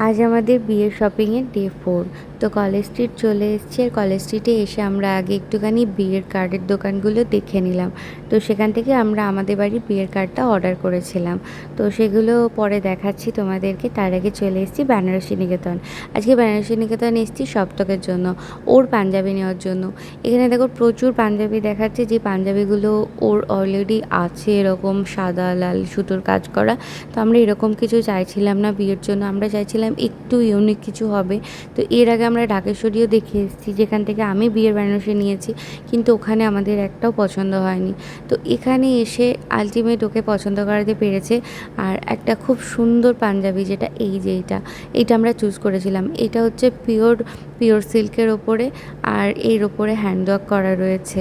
আজ আমাদের বিয়ের শপিংয়ের ডে 4। তো কলেজ স্ট্রিট চলে এসেছি, আর কলেজ স্ট্রিটে এসে আমরা আগে একটুখানি বিয়ের কার্ডের দোকানগুলো দেখে নিলাম। তো সেখান থেকে আমরা আমাদের বাড়ির বিয়ের কার্ডটা অর্ডার করেছিলাম। তো সেগুলো পরে দেখাচ্ছি তোমাদেরকে। তার আগে চলে এসেছি বেনারসি নিকেতন। আজকে বেনারসি নিকেতন এসেছি সপ্তকের জন্য, ওর পাঞ্জাবি নেওয়ার জন্য। এখানে দেখো প্রচুর পাঞ্জাবি দেখাচ্ছে, যে পাঞ্জাবিগুলো ওর অলরেডি আছে এরকম সাদা লাল সুতোর কাজ করা। তো আমরা এরকম কিছু চাইছিলাম না বিয়ের জন্য, আমরা চাইছিলাম একটু ইউনিক কিছু হবে। তো এর আগে আমরা ঢাকেশ্বরীও দেখে এসেছি, যেখান থেকে আমি বিয়ের বেনারসি নিয়েছি, কিন্তু ওখানে আমাদের একটাও পছন্দ হয়নি। তো এখানে এসে আলটিমেট ওকে পছন্দ করাতে পেরেছে। আর একটা খুব সুন্দর পাঞ্জাবি, যেটা এইটা আমরা চুজ করেছিলাম। এটা হচ্ছে পিওর পিওর সিল্কের ওপরে, আর এর ওপরে হ্যান্ডওয়ার্ক করা রয়েছে।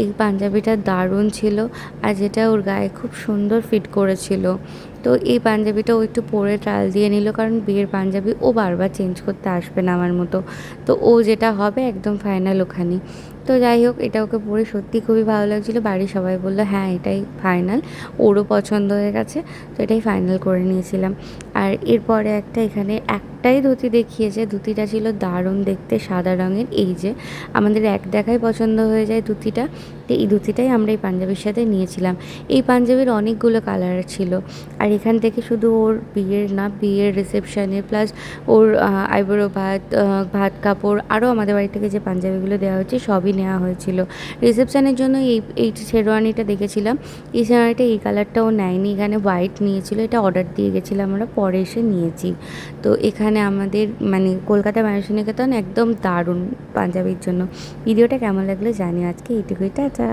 এই পাঞ্জাবিটা দারুণ ছিল, আর যেটা ওর গায়ে খুব সুন্দর ফিট করেছিল। তো এই পাঞ্জাবিটা ও একটু পরে ট্রায়াল দিয়ে নিল, কারণ বিয়ের পাঞ্জাবি ও বারবার চেঞ্জ করতে আসবে না আমার মতো। তো ও যেটা হবে একদম ফাইনাল ওখানেই। তো যাই হোক, এটা ওকে পরে সত্যি খুবই ভালো লাগছিলো। বাড়ির সবাই বললো হ্যাঁ এটাই ফাইনাল, ওরও পছন্দ হয়ে গেছে। তো এটাই ফাইনাল করে নিয়েছিলাম। আর এরপরে এখানে একটাই ধুতি দেখিয়েছে, ধুতিটা ছিল দারুণ দেখতে, সাদা রঙের। এই যে আমাদের এক দেখায় পছন্দ হয়ে যায় ধুতিটা। তো এই ধুতিটাই আমরা এই পাঞ্জাবির সাথে নিয়েছিলাম। এই পাঞ্জাবির অনেকগুলো কালার ছিল। আর এখান থেকে শুধু ওর বিয়ের না, বিয়ের রিসেপশানের প্লাস ওর আইবুড়ো ভাত কাপড়, আরও আমাদের বাড়ি থেকে যে পাঞ্জাবিগুলো দেওয়া হয়েছে সবই নেওয়া হয়েছিল। রিসেপশানের জন্য এই শেরওয়ানিটা দেখেছিলাম। এই শেরওয়ানিটা এই কালারটাও নেয়নি, এখানে হোয়াইট নিয়েছিল। এটা অর্ডার দিয়ে গেছিলাম, আমরা পরে এসে নিয়েছি। তো এখানে আমাদের মানে কলকাতা বেনারসি নিকেতন একদম দারুণ পাঞ্জাবির জন্য। ভিডিওটা কেমন লাগলো জানি। আজকে এইটুকুই, টাটা।